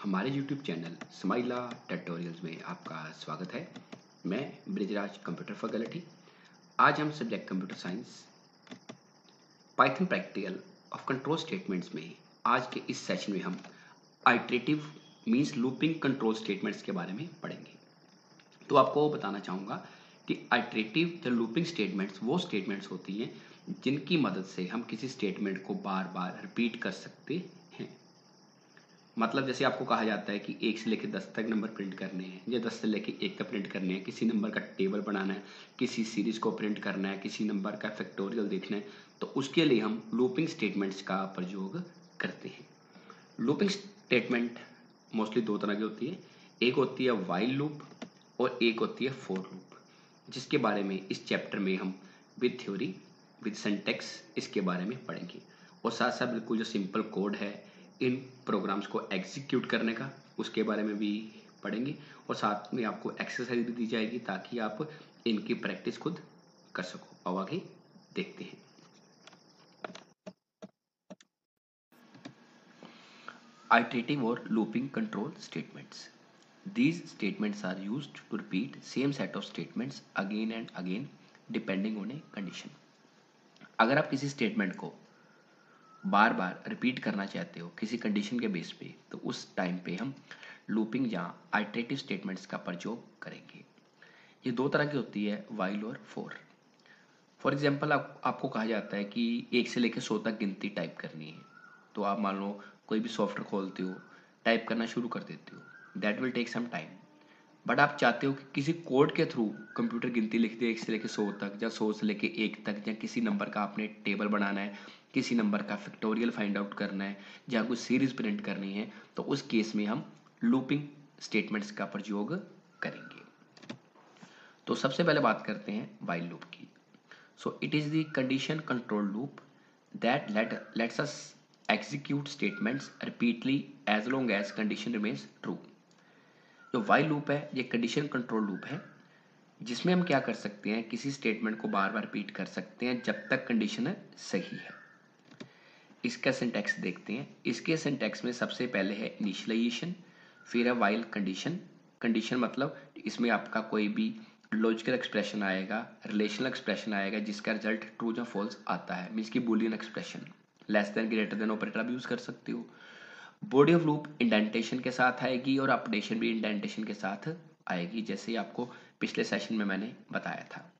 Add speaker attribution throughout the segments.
Speaker 1: हमारे YouTube channel स्माइला tutorials में आपका स्वागत है। मैं ब्रिजराज कंप्यूटर फॉर गलती। आज हम subject computer science Python practical of control statements में आज के इस सेशन में हम iterative means looping control statements के बारे में पढ़ेंगे। तो आपको बताना चाहूँगा कि आइटरेटिव या लूपिंग स्टेटमेंट्स वो स्टेटमेंट्स होती हैं जिनकी मदद से हम किसी स्टेटमेंट को बार बार रिपीट कर सकते हैं। मतलब जैसे आपको कहा जाता है कि 1 से लेकर 10 तक नंबर प्रिंट करने हैं या 10 से लेकर 1 तक प्रिंट करने हैं, किसी नंबर का टेबल बनाना है, किसी सीरीज को प्रिंट करना है, किसी नंबर का फैक्टोरियल देखना है, तो उसके लिए हम लूपिंग स्टेटमेंट्स का प्रयोग करते हैं। लूपिंग स्टेटमेंट मोस्टली दो तरह की होती है। एक होती है वाइल लूप और एक होती है फॉर लूप, जिसके बारे में इस चैप्टर में हम विद थ्योरी विद सिंटैक्स इसके बारे में पढ़ेंगे और साथ साथ बिल्कुल जो सिंपल कोड है इन प्रोग्राम्स को एग्जीक्यूट करने का उसके बारे में भी पढ़ेंगे और साथ में आपको एक्सरसाइज भी दी जाएगी ताकि आप इनकी प्रैक्टिस खुद कर सको। और आगे देखते हैं। Iterative or looping control statements. These statements are used to repeat same set of statements again and again depending on a condition. अगर आप किसी स्टेटमेंट को बार बार रिपीट करना चाहते हो किसी कंडीशन के बेस पे, तो उस टाइम पे हम लूपिंग या आइटरेटिव स्टेटमेंट्स का प्रयोग करेंगे। ये दो तरह की होती है, वाइल और फॉर एग्जाम्पल आपको कहा जाता है कि 1 से लेकर 100 तक गिनती टाइप करनी है, तो आप मान लो कोई भी सॉफ्टवेयर खोलते हो, टाइप करना शुरू कर देते हो, that will take some time. But आप चाहते हो कि किसी कोड के थ्रू कंप्यूटर गिनती लिख दे 1 से लेकर 100 तक या 100 से लेकर 1 तक, या किसी नंबर का आपने टेबल बनाना है, किसी नंबर का फैक्टोरियल फाइंड आउट करना है या कोई सीरीज प्रिंट करनी है, तो उस केस में हम लूपिंग स्टेटमेंट्स का प्रयोग करेंगे। तो सबसे पहले बात करते हैं वाइल लूप की। So it is the condition control loop that lets us execute statements repeatedly as long as condition remains true. जो while loop है ये condition control loop है जिसमें हम क्या कर सकते हैं, किसी स्टेटमेंट को बार बार रिपीट कर सकते हैं जब तक कंडीशन सही है। इसका सिंटैक्स देखते हैं। इसके सिंटैक्स में सबसे पहले है इनिशियलाइजेशन, फिर है वाइल कंडीशन। कंडीशन मतलब इसमें आपका कोई भी लॉजिकल एक्सप्रेशन आएगा, रिलेशनल एक्सप्रेशन आएगा जिसका रिजल्ट ट्रू या फॉल्स आता है, मीन्स की Boolean expression. Less than greater than operator आप यूज कर सकते हो। बॉडी ऑफ लूप इंडेंटेशन के साथ आएगी और अपडेशन भी इंडेंटेशन के साथ आएगी, जैसे आपको पिछले सेशन में मैंने बताया था।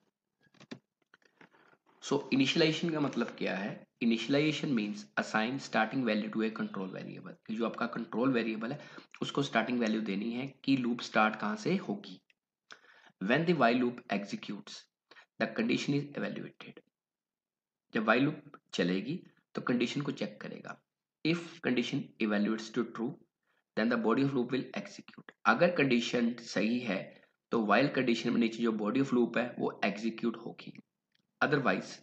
Speaker 1: सो इनिशियलाइजेशन का मतलब क्या है? Initialization means assign starting value to a control variable. जो आपका कंट्रोल वेरिएबल है उसको स्टार्टिंग वैल्यू देनी है कि लूप स्टार्ट कहां से होगी। When the while loop executes the condition is evaluated. जब व्हाइल लूप चलेगी तो कंडीशन को चेक करेगा। If condition evaluates to true then the body of loop will execute. अगर कंडीशन सही है तो व्हाइल कंडीशन में नीचे जो बॉडी ऑफ लूप है वो एग्जीक्यूट होगी। Otherwise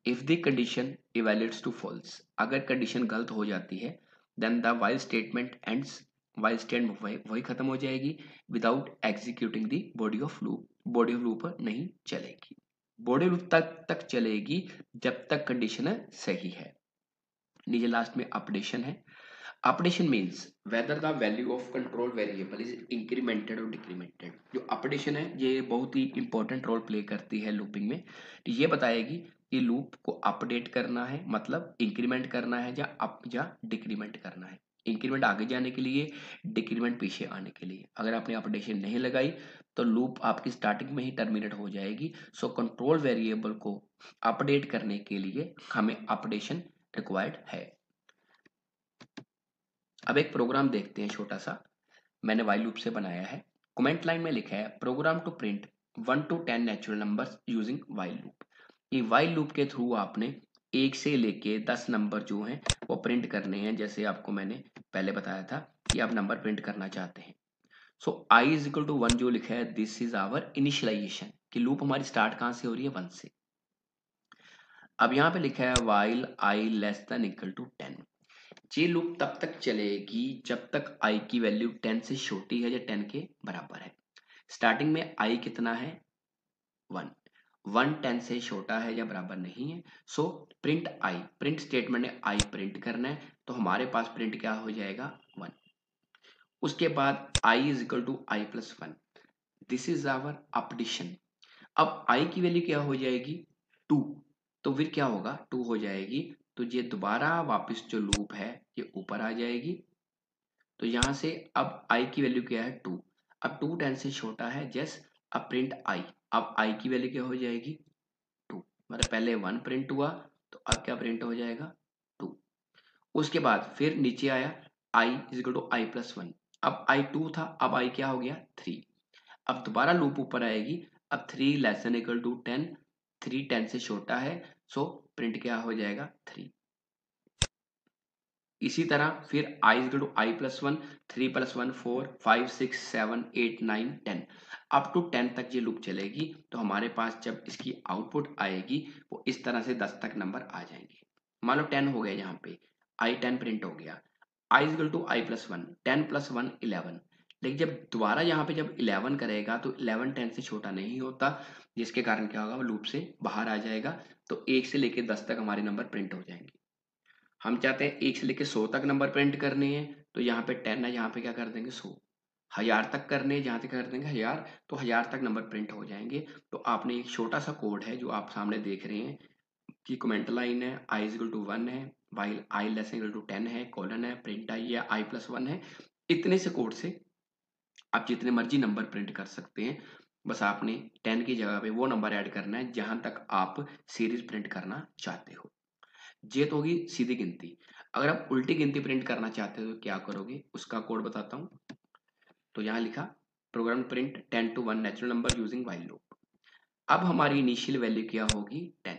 Speaker 1: if the condition evaluates to false, अगर कंडीशन गलत हो जाती है then the while statement ends. While statement वही खत्म हो जाएगी without executing the body of loop. Body of loop नहीं चलेगी। बॉडी लूप तक चलेगी जब तक कंडीशन सही है। नीचे लास्ट में अपडेशन है। Updation means whether the value of control variable is incremented और डिक्रीमेंटेड। जो अपडेशन है ये बहुत ही इंपॉर्टेंट रोल प्ले करती है लूपिंग में। ये बताएगी कि लूप को अपडेट करना है मतलब इंक्रीमेंट करना है या अप या डिक्रीमेंट करना है। इंक्रीमेंट आगे जाने के लिए, डिक्रीमेंट पीछे आने के लिए। अगर आपने अपडेशन नहीं लगाई तो लूप आपकी स्टार्टिंग में ही टर्मिनेट हो जाएगी। सो कंट्रोल वेरिएबल को अपडेट करने के लिए हमें अपडेशन रिक्वायर्ड है। अब एक प्रोग्राम देखते हैं छोटा सा, मैंने वाइल लूप से बनाया है। कमेंट लाइन में लिखा है program to print 1 to 10 natural numbers using while loop. ये वाइल लूप के थ्रू आपने 1 से लेके 10 नंबर जो हैं वो प्रिंट करने हैं, जैसे आपको मैंने पहले बताया था कि आप नंबर प्रिंट करना चाहते हैं। सो i इज इक्वल टू 1 जो लिखा है दिस इज आवर इनिशियलाइजेशन, कि लूप हमारी स्टार्ट कहां से हो रही है, 1 से। अब यहाँ पे लिखा है while i less than equal to 10। ये लूप तब तक चलेगी जब तक i की वैल्यू 10 से छोटी है या 10 के बराबर है। स्टार्टिंग में i कितना है, 1। 1 10 से छोटा है या बराबर नहीं है। So print i, print statement ने i प्रिंट करना है तो हमारे पास प्रिंट क्या हो जाएगा, 1। उसके बाद i is equal to I plus one, this is our updation. अब i की वैल्यू क्या हो जाएगी 2, तो फिर क्या होगा 2 हो जाएगी, तो ये दोबारा वापस जो लूप है ये ऊपर आ जाएगी। तो यहां से अब i की वैल्यू क्या है 2, अब 2 10 से छोटा है जस्ट अब प्रिंट i, अब i की वैल्यू क्या हो जाएगी 2, मतलब पहले 1 प्रिंट हुआ तो अब क्या प्रिंट हो जाएगा 2। उसके बाद फिर नीचे आया i is equal to I plus one, अब i 2 था, अब i क्या हो गया 3, अब दोबारा लूप ऊपर आएगी, अब 3 लेस देन इक्वल टू 10, 3 10 से छोटा है, सो प्रिंट क्या हो जाएगा 3। इसी तरह फिर i equal to I plus one, 3 plus one 4, 5 6 7 8 9 10, up to 10 तक ये लूप चलेगी। तो हमारे पास जब इसकी आउटपुट आएगी वो इस तरह से 10 तक नंबर आ जाएंगे। मान लो 10 हो गया, यहाँ पे i 10 प्रिंट हो गया, i equal to I plus one, 10 plus one 11, लेकिन जब दोबारा यहाँ पे जब 11 करेगा तो 11 10 से छोटा नहीं होता, जिसके कारण क्या होगा वो लूप से बाहर आ जाएगा। तो 1 से लेके 10 तक हमारे नंबर प्रिंट हो जाएंगे। हम चाहते हैं 1 से लेके 100 तक नंबर प्रिंट करने हैं, तो यहाँ पे 10 है, यहाँ पे क्या कर देंगे 100। 1000 तक करने हैं, जहाँ तक कर देंगे 1000, तो 1000 तक नंबर प्रिंट हो जाएंगे। तो आपने एक छोटा सा कोड है जो आप सामने देख रहे हैं कि कमेंट लाइन है, i इक्वल टू 1 है, while i less equal to 10 है, कॉलन है, प्रिंट i है, i प्लस 1 है। इतने से कोड से आप जितने मर्जी नंबर प्रिंट कर सकते हैं, बस आपने 10 की जगह पे वो नंबर ऐड करना है जहां तक आप सीरीज प्रिंट करना चाहते हो। ये तो होगी सीधी गिनती। अगर आप उल्टी गिनती प्रिंट करना चाहते हो तो क्या करोगे, उसका कोड बताता हूँ। तो यहाँ लिखा program print 10 to 1 natural number using while loop. अब हमारी इनिशियल वैल्यू क्या होगी 10,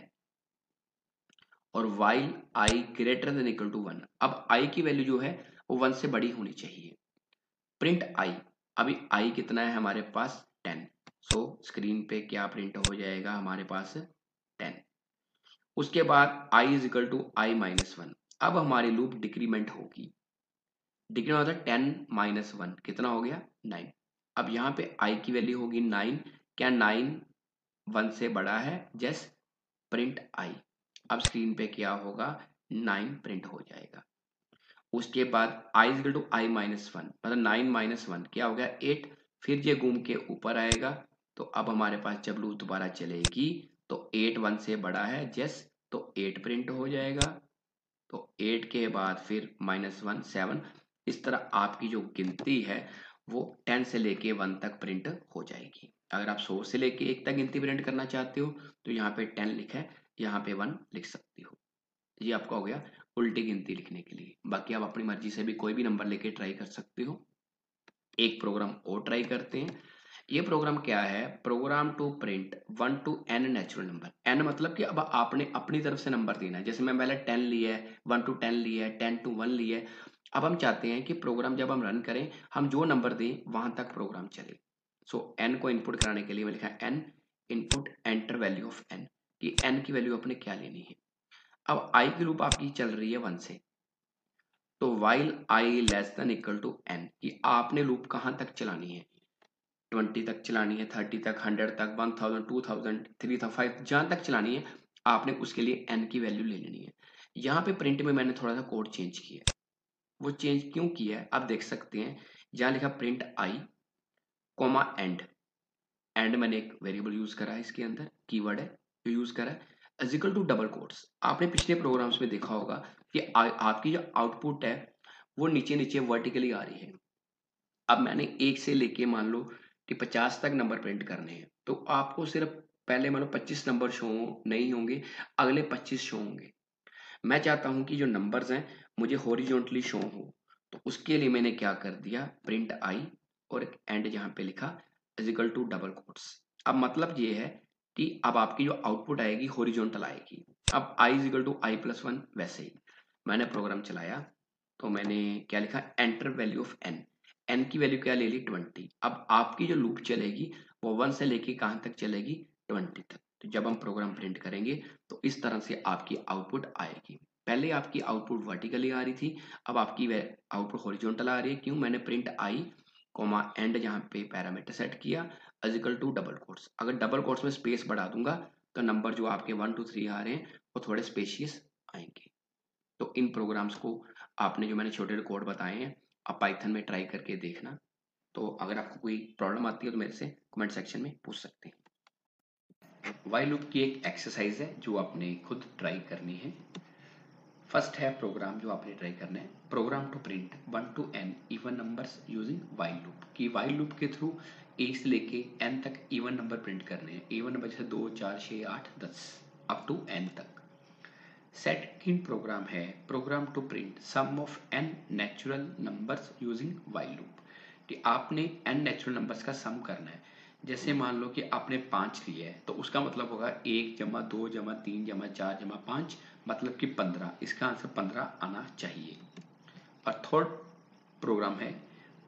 Speaker 1: और while I greater than equal to 1, अब आई की वैल्यू जो है वो 1 से बड़ी होनी चाहिए। प्रिंट आई, अभी आई कितना है हमारे पास 10, सो स्क्रीन पे क्या प्रिंट हो जाएगा हमारे पास 10। उसके बाद i is equal to I minus one, अब हमारी लूप डिक्रीमेंट होगी। डिक्रीमेंट मतलब 10 माइनस वन कितना हो गया 9। अब यहाँ पे i की वैल्यू होगी 9, क्या 9 1 से बड़ा है, जस्ट प्रिंट i। अब स्क्रीन पे क्या होगा 9 प्रिंट हो जाएगा। उसके बाद i is equal to I minus one, मतलब 9 माइनस वन क्या हो गया 8, फिर ये घूम के ऊपर आएगा। तो अब हमारे पास जब लूप दोबारा चलेगी तो 8 1 से बड़ा है जस्ट, तो 8 प्रिंट हो जाएगा। तो 8 के बाद फिर माइनस वन 7, इस तरह आपकी जो गिनती है वो 10 से लेके 1 तक प्रिंट हो जाएगी। अगर आप 100 से लेके 1 तक गिनती प्रिंट करना चाहते हो तो यहाँ पे 10 लिखा है, यहाँ पे 1 लिख सकते हो। ये आपका हो गया उल्टी गिनती लिखने के लिए। बाकी आप अपनी मर्जी से भी कोई भी नंबर लेके ट्राई कर सकते हो। एक प्रोग्राम और ट्राई करते हैं। ये प्रोग्राम क्या है, program to print 1 to n natural number. n मतलब कि अब आपने अपनी तरफ से नंबर देना है, जैसे मैं पहले 10 लिया है, 1 to 10 लिया है, 10 to 1 लिया है। अब हम चाहते हैं कि प्रोग्राम जब हम रन करें हम जो नंबर दें वहां तक प्रोग्राम चले। सो n को इनपुट कराने के लिए मैं लिखा n input enter value of n, कि n की वैल्यू अपने क्या लेनी है। अब i की लूप आपकी चल रही है 1 से, तो while i less than equal to n, कि आपने लूप कहाँ तक चलानी है, 20 तक चलानी है, 30 तक, 100 तक, 1000 2000 3000 5 जहां तक चलानी है, आपने उसके लिए n की वैल्यू ले लेनी है। यहाँ पे प्रिंट में मैंने थोड़ा सा कोड चेंज किया है। वो चेंज क्यों किया है आप देख सकते हैं, जहाँ लिखा print I coma and, and मैंने एक वेरिएबल यूज करा है, इसके अंदर कीवर्ड है जो यूज करा है, इक्वल टू डबल कोट्स। आपने पिछले प्रोग्राम्स में देखा होगा कि आपकी जो आउटपुट है वो नीचे नीचे वर्टिकली आ रही है। अब मैंने 1 से लेके मान लो कि 50 तक नंबर प्रिंट करने हैं, तो आपको सिर्फ पहले मान लो 25 नंबर शो नहीं होंगे, अगले 25 शो होंगे। मैं चाहता हूं कि जो नंबर्स हैं मुझे हॉरिजॉन्टली शो हो, तो उसके लिए मैंने क्या कर दिया प्रिंट आई और एक एंड जहां पे लिखा is equal to double quotes. अब मतलब ये है कि अब आपकी जो आउटपुट आएगी हॉरिजॉन्टल आएगी। अब I is equal to I plus one, वैसे ही मैंने प्रोग्राम चलाया तो मैंने क्या लिखा enter value of N, N की वैल्यू क्या ले ली 20। अब आपकी जो लूप चलेगी वो 1 से लेके कहाँ तक चलेगी 20 तक। तो जब हम प्रोग्राम प्रिंट करेंगे तो इस तरह से आपकी आउटपुट आएगी। पहले आपकी आउटपुट वर्टिकली आ रही थी, अब आपकी आउटपुट हॉरिजॉन्टल आ रही है। क्यों, मैंने प्रिंट आई कॉमा एंड जहाँ पे पैरामीटर सेट किया इक्वल टू डबल कोट्स। अगर डबल कोट्स में स्पेस बढ़ा दूंगा तो नंबर जो आपके 1 2 3 आ रहे हैं वो थोड़े स्पेशियस आएंगे। तो इन प्रोग्राम्स को आपने जो मैंने छोटे कोड बताए हैं आप पाइथन में ट्राई करके देखना। तो अगर आपको कोई प्रॉब्लम आती है तो मेरे से कमेंट सेक्शन में पूछ सकते हैं। वाइल लूप की एक एक्सरसाइज है जो आपने खुद ट्राई करनी है। फर्स्ट है प्रोग्राम जो आपने ट्राई करना है, program to print 1 to n even numbers using while loop. कि वाइल लूप के थ्रू 1 से लेके n तक इवन नंबर प्रिंट करने हैं। इवन नंबर जैसे 2 4 6 8 10 अप टू n तक। सेकंड प्रोग्राम है program to print sum of n natural numbers using while loop. कि आपने n नेचुरल नंबर्स का सम करना है। जैसे मान लो कि आपने 5 लिया है तो उसका मतलब होगा 1 जमा 2 जमा 3 जमा 4 जमा 5 मतलब कि 15। इसका आंसर 15 आना चाहिए। और थर्ड प्रोग्राम है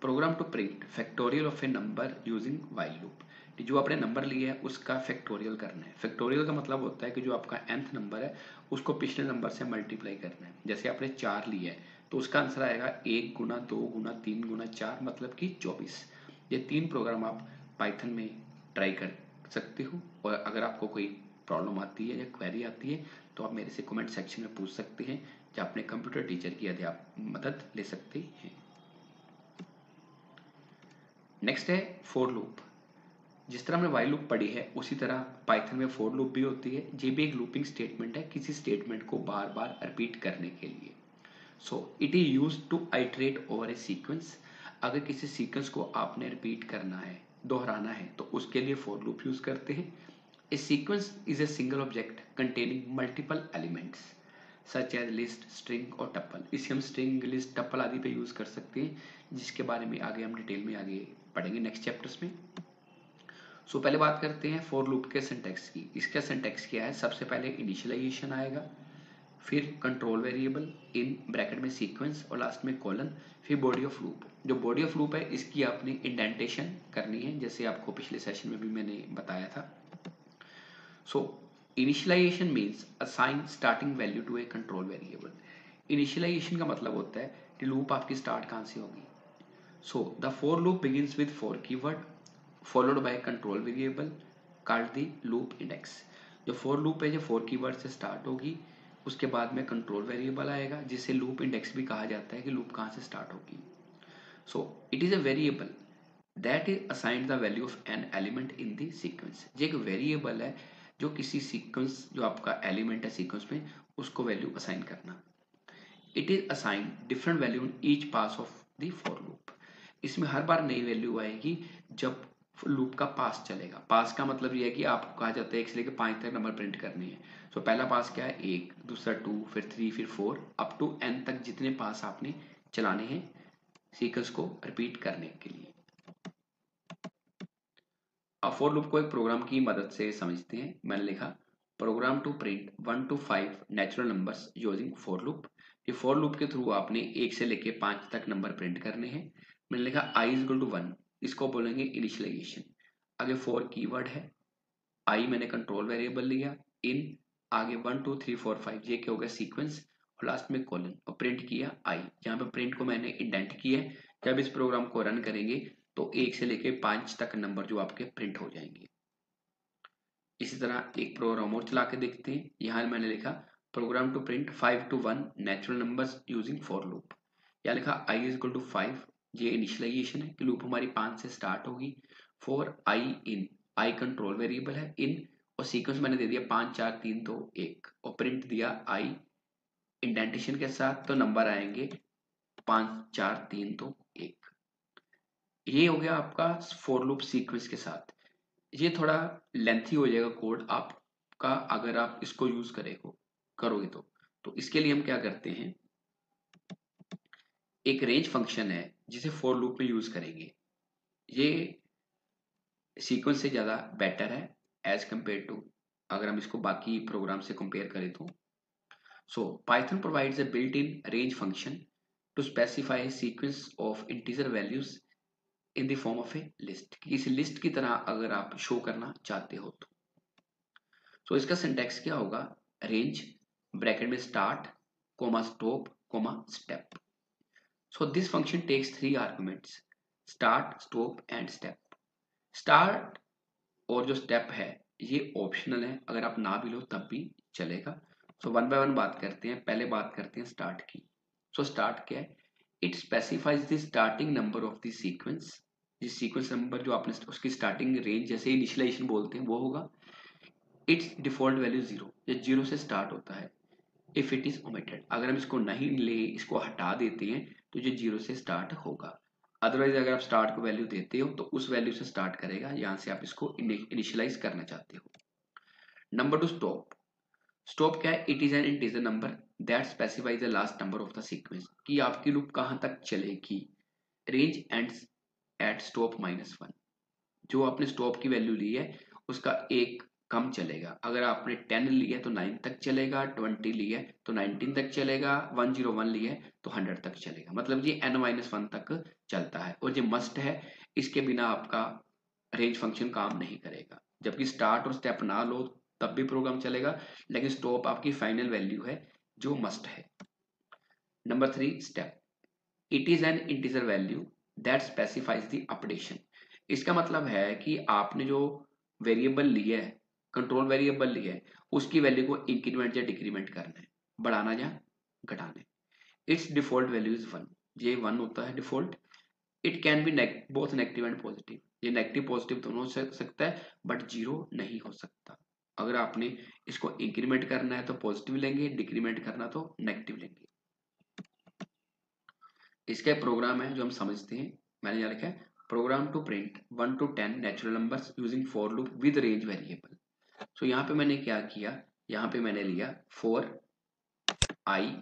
Speaker 1: program to print factorial of a number using while loop. जो आपने नंबर लिया है उसका फैक्टोरियल करना है। फैक्टोरियल का मतलब होता है कि जो आपका nth नंबर है उसको पिछले नंबर से मल्टीप्लाई करना है। जैसे आपने 4 लिया है तो उसका आंसर आएगा 1 गुना 2 गुना 3 गुना 4 मतलब कि 24। ये 3 प्रोग्राम आप पाइथन में ट्राई कर सकते हो। और अगर आपको कोई प्रॉब्लम आती है या क्वेरी आती है तो आप मेरे से कमेंट सेक्शन में पूछ सकते हैं या अपने कंप्यूटर टीचर की मदद ले सकते हैं। नेक्स्ट है फोर लूप। जिस तरह हमने वाइल लूप पढ़ी है उसी तरह पाइथन में फोर लूप भी होती है। ये भी एक लूपिंग स्टेटमेंट है किसी स्टेटमेंट को बार बार रिपीट करने के लिए। So it is use to iterate over a sequence. अगर किसी सीक्वेंस को आपने रिपीट करना है, दोहराना है, तो उसके लिए फोर लूप यूज करते हैं। A sequence is a single object containing multiple elements such as list string और टप्पल। इसे हम स्ट्रिंग लिस्ट टप्पल आदि पे यूज कर सकते हैं जिसके बारे में आगे हम डिटेल में आगे पढ़ेंगे नेक्स्ट चैप्टर्स में। सो पहले बात करते हैं फॉर लूप के सिंटैक्स की। इसका सिंटैक्स क्या है? सबसे पहले इनिशियलाइजेशन आएगा, फिर कंट्रोल वेरिएबल इन ब्रैकेट में सीक्वेंस और लास्ट में कॉलन, फिर बॉडी ऑफ लूप। जो बॉडी ऑफ लूप है इसकी आपने इंडेंटेशन करनी है जैसे आपको पिछले सेशन में भी मैंने बताया था। So initialization means assign starting value to a control variable. Initialization का मतलब होता है कि लूप आपकी स्टार्ट कहाँ से होगी। So the for loop begins with four keyword followed by control variable called the loop index। जो फोर लूप है जो फोर कीवर्ड से स्टार्ट होगी, उसके बाद में कंट्रोल वेरिएबल आएगा जिसे लूप इंडेक्स भी कहा जाता है कि लूप कहाँ से स्टार्ट होगी। सो it is a variable that is assigned the value of an element in the sequence. ये एक वेरिएबल है जो किसी सीक्वेंस, जो आपका एलिमेंट है सीक्वेंस में, उसको वैल्यू असाइन करना। It is assign different value in each pass of the for loop. इसमें हर बार नई वैल्यू आएगी जब लूप का पास चलेगा। पास का मतलब ये है कि आपको कहा जाता है 1 से लेकर 5 तक नंबर प्रिंट करने हैं। सो पहला पास क्या है? 1, दूसरा 2, फिर 3, फिर 4 अप टू n तक जितने पास आपने चलाने हैं सीक्वेंस को रिपीट करने के लिए। अब फॉर लूप को एक प्रोग्राम की मदद से समझते हैं। मैंने लिखा program to print 1 to 5 natural numbers using for loop. ये फॉर लूप के थ्रू आपने 1 से लेके 5 तक नंबर प्रिंट करने हैं। मैंने लिखा i इज इक्वल टू 1, इसको बोलेंगे इनिशियलाइजेशन। आगे फोर कीवर्ड है, i मैंने कंट्रोल वेरिएबल लिया, इन आगे 1 2 3 4 5 ये क्या हो गया सीक्वेंस, और लास्ट में कॉलन, और प्रिंट किया i। यहाँ पे प्रिंट को मैंने इंडेंट किया है। जब इस प्रोग्राम को रन करेंगे तो 1 से लेके 5 तक नंबर जो आपके प्रिंट हो जाएंगे। इसी तरह एक प्रोग्राम और चला के देखते हैं। यहाँ मैंने लिखा program to print 5 to 1 natural numbers using for loop. या लिखा i इज इक्वल टू 5, ये इनिशियलाइजेशन है कि लूप हमारी 5 से स्टार्ट होगी। For i in, i control variable है, इन और सीक्वेंस मैंने दे दिया 5 4 3 2 1 और प्रिंट दिया i इंडेंटेशन के साथ, तो नंबर आएंगे 5 4 3 2 1। ये हो गया आपका फॉर लूप सीक्वेंस के साथ। ये थोड़ा लेंथी हो जाएगा कोड आपका अगर आप इसको यूज करोगे तो इसके लिए हम क्या करते हैं, एक रेंज फंक्शन है जिसे फॉर लूप में यूज करेंगे। ये सीक्वेंस से ज्यादा बेटर है एज कंपेयर टू, अगर हम इसको बाकी प्रोग्राम से कंपेयर करें तो। So Python provides a built in range function to specify sequence of integer values in the form of a list. किसी लिस्ट की तरह अगर आप शो करना चाहते हो तो। सो इसका सिंटैक्स क्या होगा, रेंज ब्रैकेट में start comma stop comma step. So this function takes 3 arguments, start stop and step. Start और जो स्टेप है ये ऑप्शनल है, अगर आप ना भी लो तब भी चलेगा। सो वन बाय वन बात करते हैं। पहले बात करते हैं स्टार्ट की। सो स्टार्ट क्या है, it specifies the starting number of the sequence, जिस सीक्वेंस नंबर जो आपने उसकी स्टार्टिंग रेंज जैसे इनिशियलाइजेशन बोलते हैं वो होगा। इट्स डिफॉल्ट वैल्यू 0, ये 0 से स्टार्ट होता है। इफ इट इज ओमिटेड, अगर हम इसको नहीं ले, इसको हटा देते हैं तो ये 0 से स्टार्ट होगा। अदरवाइज अगर आप स्टार्ट को वैल्यू देते हो तो उस वैल्यू से स्टार्ट करेगा, यहाँ से आप इसको इनिशियलाइज करना चाहते हो। Number 2 stop. स्टॉप क्या है? It is an integer number that specifies the last number of the sequence, कि आपकी लूप कहाँ तक चलेगी। रेंज एंड्स एट स्टॉप -1, जो आपने स्टॉप की वैल्यू ली है उसका एक कम चलेगा। अगर आपने 10 ली है तो 9 तक चलेगा, 20 ली है तो 19 तक चलेगा, 101 ली है तो 100 तक चलेगा। मतलब ये n-1 तक चलता है और ये मस्ट है, इसके बिना आपका रेंज फंक्शन काम नहीं करेगा। जबकि स्टार्ट और स्टेप ना लो तब भी प्रोग्राम चलेगा, लेकिन स्टॉप आपकी फाइनल वैल्यू है जो मस्ट है। Number 3 step. It is an integer value that specifies the updation. इसका मतलब है कि आपने जो वेरिएबल लिया है, कंट्रोल वेरिएबल लिया है, उसकी वैल्यू को इंक्रीमेंट या डिक्रीमेंट करना है, बढ़ाना या घटाना है। इट्स डिफॉल्ट वैल्यू इज 1, ये 1 होता है default. It can be both negative and positive, ये नेगेटिव पॉजिटिव दोनों हो सकता है, बट 0 नहीं हो सकता। अगर आपने इसको इंक्रीमेंट करना है तो पॉजिटिव लेंगे, डिक्रीमेंट करना तो नेगेटिव लेंगे। इसका प्रोग्राम है जो हम समझते हैं, मैंने यहाँ लिखा है program to print 1 to 10 natural numbers using for loop with range variable. So यहाँ पे मैंने क्या किया, यहाँ पे मैंने लिया फॉर आई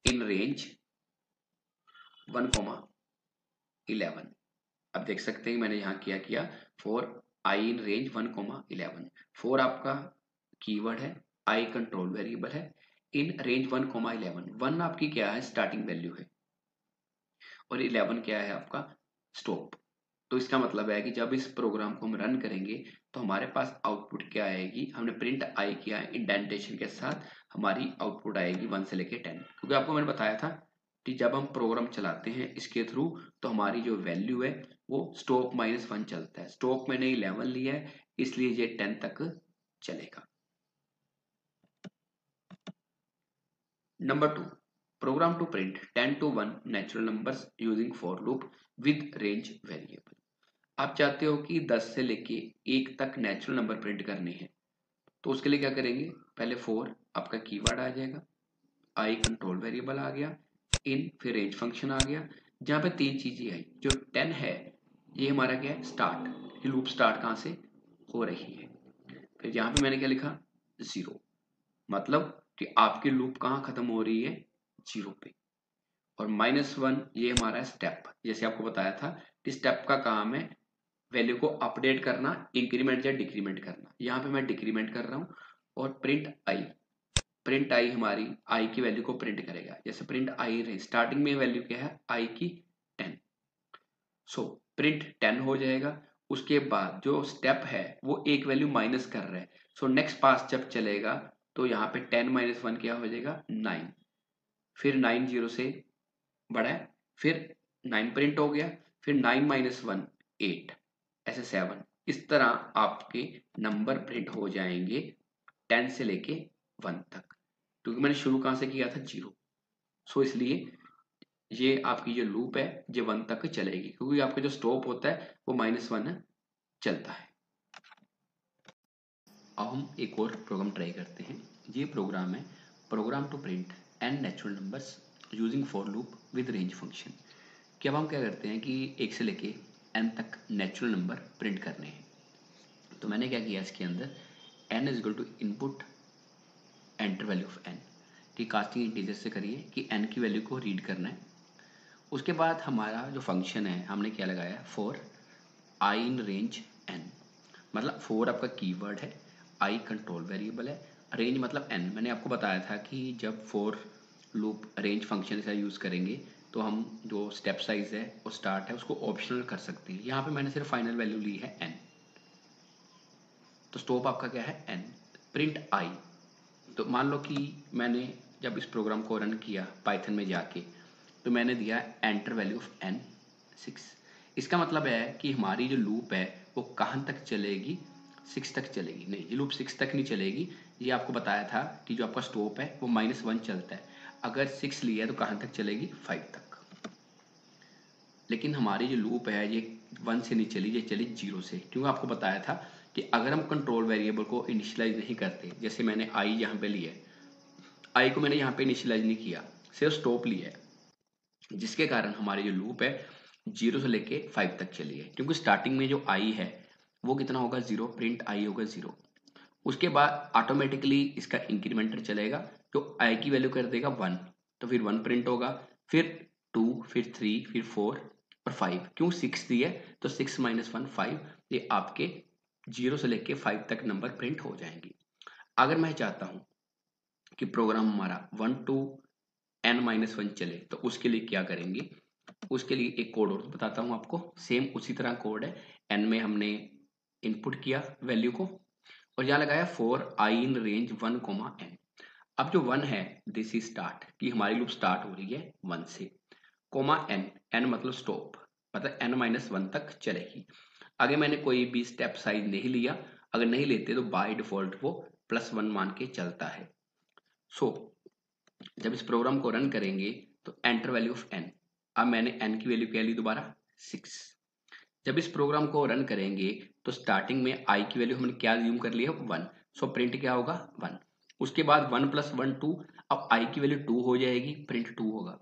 Speaker 1: इन रेंज 1,11। अब देख सकते हैं मैंने यहाँ किया for I in range 1,11। For आपका कीवर्ड है, आई कंट्रोल वेरिएबल है, इन रेंज 1,11। 1 आपकी क्या है? स्टार्टिंग वैल्यू है, और 11 क्या है आपका? स्टॉप। तो इसका मतलब है कि जब इस प्रोग्राम को हम रन करेंगे तो हमारे पास आउटपुट क्या आएगी? हमने प्रिंट आई किया है इंडेंटेशन के साथ, हमारी आउटपुट आएगी 1 से लेके 10। क्योंकि आपको मैंने बताया था कि जब हम प्रोग्राम चलाते हैं इसके थ्रू तो हमारी जो वैल्यू है वो स्टॉप -1 चलता है। स्टॉप मैंने 11 लिया है इसलिए ये 10 तक चलेगा। Number 2 program to print 10 to 1 natural numbers using for loop with range variable. आप चाहते हो कि 10 से लेके 1 तक नेचुरल नंबर प्रिंट करने हैं, तो उसके लिए क्या करेंगे? पहले फॉर आपका कीवर्ड आ जाएगा, आई कंट्रोल वेरिएबल आ गया, इन फिर रेंज फंक्शन आ गया, जहां पे 3 चीजें आई। जो 10 है ये हमारा क्या है? स्टार्ट, ये लूप स्टार्ट कहाँ से हो रही है। फिर यहाँ पे मैंने क्या लिखा? 0, मतलब कि आपकी लूप कहाँ खत्म हो रही है? 0 पे। और -1 ये हमारा स्टेप, जैसे आपको बताया था कि स्टेप का काम है वैल्यू को अपडेट करना, इंक्रीमेंट या डिक्रीमेंट करना। यहाँ पे मैं डिक्रीमेंट कर रहा हूँ। और प्रिंट आई हमारी आई की वैल्यू को प्रिंट करेगा। जैसे प्रिंट आई रही, स्टार्टिंग में वैल्यू क्या है? आई की 10। सो प्रिंट 10 हो जाएगा। उसके बाद जो स्टेप है वो एक वैल्यू माइनस कर रहा है। सो नेक्स्ट पास जब चलेगा तो यहाँ पे 10 - 1 क्या हो जाएगा? 9। फिर 9 0 से बड़ा है, फिर 9 प्रिंट हो गया, फिर 9 - 1 8, ऐसे 7। इस तरह आपके नंबर प्रिंट हो जाएंगे 10 से लेके 1 तक, क्योंकि मैंने शुरू कहाँ से किया था? 0। सो इसलिए ये आपकी जो लूप है ये 1 तक चलेगी, क्योंकि आपका जो स्टॉप होता है वो -1 चलता है। अब हम एक और प्रोग्राम ट्राई करते हैं। ये प्रोग्राम है program to print n natural numbers using for loop with range function. कि अब हम क्या करते हैं कि 1 से लेके n तक नेचुरल नंबर प्रिंट करने हैं। तो मैंने क्या किया इसके अंदर, n is equal to input enter value of n, कि कास्टिंग इंटीजर से करिए कि n की वैल्यू को रीड करना है। उसके बाद हमारा जो फंक्शन है हमने क्या लगाया? For I in range n, मतलब फॉर आपका कीवर्ड है, आई कंट्रोल वेरिएबल है, रेंज मतलब n। मैंने आपको बताया था कि जब फॉर लूप रेंज फंक्शन का यूज़ करेंगे तो हम जो स्टेप साइज है और स्टार्ट है उसको ऑप्शनल कर सकते हैं। यहाँ पे मैंने सिर्फ फाइनल वैल्यू ली है n, तो स्टॉप आपका क्या है? n। प्रिंट आई, तो मान लो कि मैंने जब इस प्रोग्राम को रन किया पाइथन में जाके तो मैंने दिया एंटर वैल्यू ऑफ n 6। इसका मतलब है कि हमारी जो लूप है वो कहाँ तक चलेगी? 6 तक चलेगी। नहीं, ये लूप 6 तक नहीं चलेगी। ये आपको बताया था कि जो आपका स्टॉप है वो -1 चलता है। अगर 6 लिया है तो कहाँ तक चलेगी? 5 तक। लेकिन हमारी जो लूप है ये 1 से नहीं चली, ये चली 0 से, क्योंकि आपको बताया था कि अगर हम कंट्रोल वेरिएबल को इनिशियलाइज नहीं करते, जैसे मैंने आई यहाँ पे लिया है, आई को मैंने यहाँ पे इनिशियलाइज नहीं किया, सिर्फ स्टॉप लिया है, जिसके कारण हमारी जो लूप है 0 से लेके 5 तक चली है, क्योंकि स्टार्टिंग में जो आई है वो कितना होगा 0, प्रिंट आई होगा 0। उसके बाद ऑटोमेटिकली इसका इंक्रीमेंटर चलेगा, जो आई की वैल्यू कर देगा 1, तो फिर 1 प्रिंट होगा, फिर 2, फिर 3, फिर 4 और 5। क्यों 6 दी है तो 6 माइनस 1 5, ये आपके 0 से लेके 5 तक नंबर प्रिंट हो जाएंगे। अगर मैं चाहता हूं कि प्रोग्राम हमारा 1 टू n-1 चले, तो उसके लिए क्या करेंगे, उसके लिए एक कोड और बताता हूं आपको। सेम उसी तरह कोड है, n में हमने इनपुट किया वैल्यू को और यहाँ लगाया for I in range 1, n। अब जो 1 है दिस इज स्टार्ट, कि हमारी लूप स्टार्ट हो रही है 1 से, कोमा n, n मतलब स्टॉप, मतलब n-1 तक चलेगी। आगे मैंने कोई भी स्टेप साइज नहीं लिया, अगर नहीं लेते तो बाय डिफॉल्ट वो +1 मान के चलता है। सो जब इस प्रोग्राम को रन करेंगे तो एंटर वैल्यू ऑफ n, अब मैंने n की वैल्यू क्या ली दोबारा 6। जब इस प्रोग्राम को रन करेंगे तो स्टार्टिंग में i की वैल्यू हमने क्या ज्यूम कर लिया 1, सो प्रिंट क्या होगा 1। उसके बाद 1 + 1 2, अब i की वैल्यू 2 हो जाएगी, प्रिंट 2 होगा,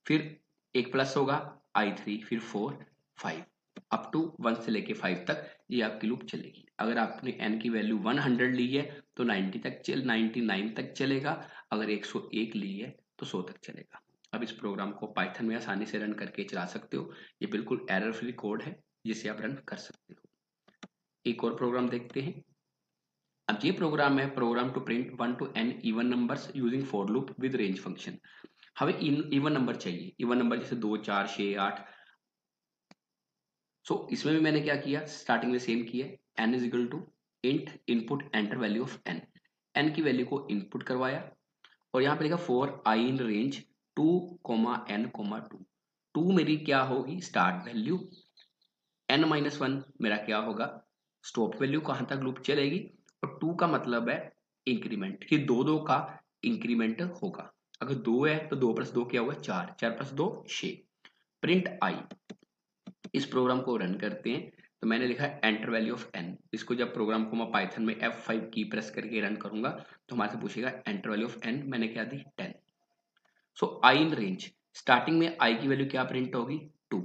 Speaker 1: फिर एक प्लस होगा i3, फिर 4 5 अप टू 1 से लेके 5 तक ये आपकी लूप चलेगी। अगर आपने n की वैल्यू 100 ली है तो 99 तक चलेगा, अगर 101 ली है तो 100 तक चलेगा। अब इस प्रोग्राम को पाइथन में आसानी से रन करके चला सकते हो, ये बिल्कुल एरर फ्री कोड है जिसे आप रन कर सकते हो। एक और प्रोग्राम देखते हैं। अब ये प्रोग्राम है program to print 1 to n even numbers using for loop with range function. हमें इवन नंबर चाहिए, इवन नंबर जैसे 2 4 6 8। सो इसमें भी मैंने क्या किया, स्टार्टिंग में सेम किया, n is equal to int input enter value of n, n की वैल्यू को इनपुट करवाया और यहाँ पे लिखा for I in range 2, n, 2। 2 मेरी क्या होगी स्टार्ट वैल्यू, n-1 मेरा क्या होगा स्टॉप वैल्यू, कहाँ तक लूप चलेगी, और 2 का मतलब है इंक्रीमेंट, कि 2 2 का इंक्रीमेंट होगा। अगर 2 है तो 2 + 2 क्या होगा 4, 4 + 2 6, प्रिंट आई। इस प्रोग्राम को रन करते हैं तो मैंने लिखा है एंटर वैल्यू ऑफ n, इसको जब प्रोग्राम को मैं पाइथन में F5 की प्रेस करके रन करूंगा तो हमारे से पूछेगा एंटर वैल्यू ऑफ n, मैंने क्या दी 10। सो आई इन रेंज, स्टार्टिंग में i की वैल्यू क्या प्रिंट होगी 2,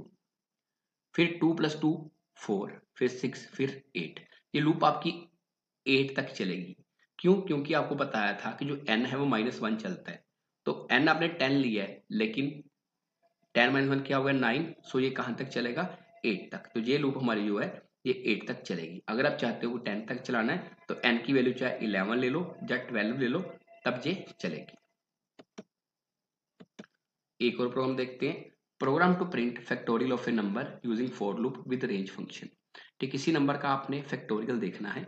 Speaker 1: फिर 2 + 2 4, फिर 6, फिर 8, ये लूप आपकी 8 तक चलेगी। क्यों, क्योंकि आपको बताया था कि जो n है वो -1 चलता है, तो n आपने 10 लिया है लेकिन 10 - 1 क्या होगा 9, सो ये कहाँ तक चलेगा 8 तक, तो ये लूप हमारी जो है ये 8 तक चलेगी। अगर आप चाहते हो 10 तक चलाना है तो n की वैल्यू चाहे 11 ले लो या 12 ले लो, तब ये चलेगी। एक और प्रोग्राम देखते हैं, program to print factorial of a number using for loop with range function. ठीक, किसी नंबर का आपने फैक्टोरियल देखना है,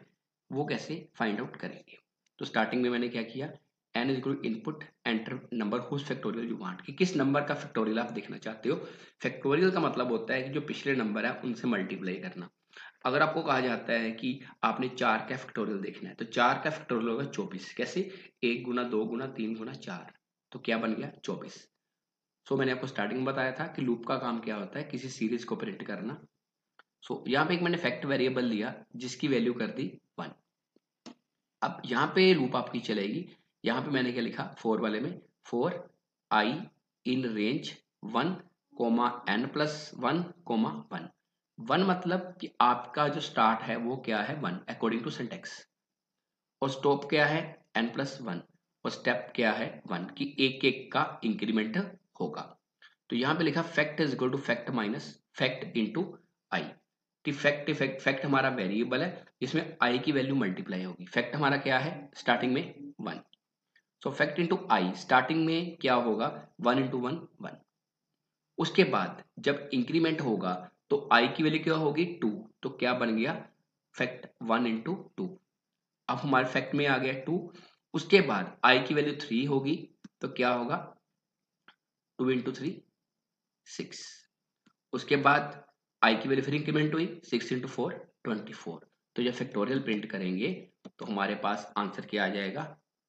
Speaker 1: वो कैसे फाइंड आउट करेंगे। तो स्टार्टिंग में मैंने क्या किया, n is equal to input enter number whose factorial you want, कि किस नंबर का फैक्टोरियल आप देखना चाहते हो। फैक्टोरियल का मतलब होता है कि जो पिछले नंबर है उनसे मल्टीप्लाई करना। अगर आपको कहा जाता है कि आपने 4 का फैक्टोरियल देखना है तो 4 का फैक्टोरियल होगा 24, कैसे 1 गुना 2 गुना 3 गुना 4, तो क्या बन गया 24। सो मैंने आपको स्टार्टिंग में बताया था कि लूप का काम क्या होता है, किसी सीरीज को प्रिंट करना। सो यहाँ पे एक मैंने फैक्ट वेरिएबल लिया जिसकी वैल्यू कर दी 1। अब यहाँ पे लूप आपकी चलेगी, यहाँ पे मैंने क्या लिखा 4 वाले में, for I in range 1, n+1, 1। 1 मतलब कि आपका जो स्टार्ट है वो क्या है 1 अकॉर्डिंग टू सिंटैक्स, और स्टॉप क्या है n+1, और स्टेप क्या है 1, कि एक एक का इंक्रीमेंट होगा। तो यहाँ पे लिखा fact is equal to fact minus fact into I, कि फैक्ट हमारा वेरिएबल है जिसमें आई की वैल्यू मल्टीप्लाई होगी। फैक्ट हमारा क्या है स्टार्टिंग में 1, सो फैक्ट इंटू आई, स्टार्टिंग में क्या होगा 1 × 1 1। उसके बाद जब इंक्रीमेंट होगा तो आई की वैल्यू क्या होगी 2, तो क्या बन गया फैक्ट 1 × 2। अब हमारे फैक्ट में आ गया 2, उसके बाद आई की वैल्यू 3 होगी तो क्या होगा 2 × 3 6। उसके बाद आई की वैल्यू फिर इंक्रीमेंट हुई 6 × 4 24। तो जब फैक्टोरियल प्रिंट करेंगे तो हमारे पास आंसर क्या आ जाएगा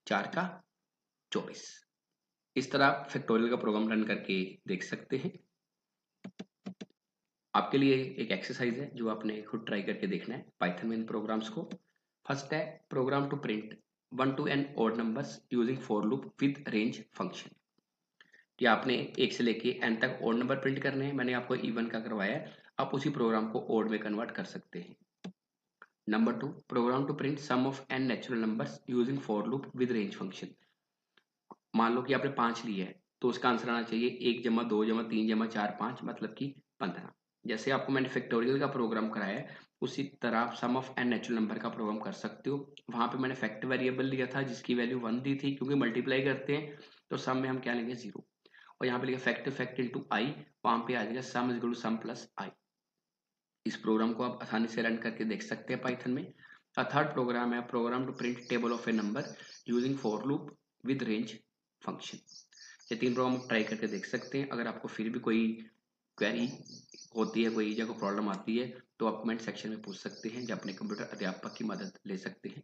Speaker 1: 4 का 24। इस तरह आप फैक्टोरियल का प्रोग्राम रन करके देख सकते हैं। आपके लिए एक एक्सरसाइज है जो आपने खुद ट्राई करके देखना है पाइथन में इन प्रोग्राम्स को। फर्स्ट है program to print 1 to n odd numbers using for loop with range function. कि आपने एक से लेके एन तक ओड नंबर प्रिंट करने हैं, मैंने आपको इवन का करवाया है, आप उसी प्रोग्राम को ओड में कन्वर्ट कर सकते हैं। Number 2 program to print sum of N natural numbers using for loop with range function. मान लो कि आपने 5 लिया है तो उसका आंसर आना चाहिए 1 जमा 2 जमा 3 जमा 4 5 मतलब कि 15। जैसे आपको मैंने फैक्टोरियल का प्रोग्राम कराया है उसी तरह आप सम ऑफ एन नेचुरल नंबर का प्रोग्राम कर सकते हो। वहां पे मैंने फैक्ट वेरिएबल लिया था जिसकी वैल्यू 1 दी थी, क्योंकि मल्टीप्लाई करते हैं तो सम में हम क्या लेंगे 0, और यहाँ पे लिखा फैक्ट फैक्ट इंटू आई, वहां पे आ जाएगा sum is equal to sum plus I. इस प्रोग्राम को आप आसानी से रन करके देख सकते हैं पाइथन में। थर्ड प्रोग्राम है program to print table of a number using for loop with range function. ये 3 प्रोग्राम आप ट्राई करके देख सकते हैं। अगर आपको फिर भी कोई क्वेरी होती है, कोई या कोई प्रॉब्लम आती है तो आप कमेंट सेक्शन में पूछ सकते हैं या अपने कंप्यूटर अध्यापक की मदद ले सकते हैं।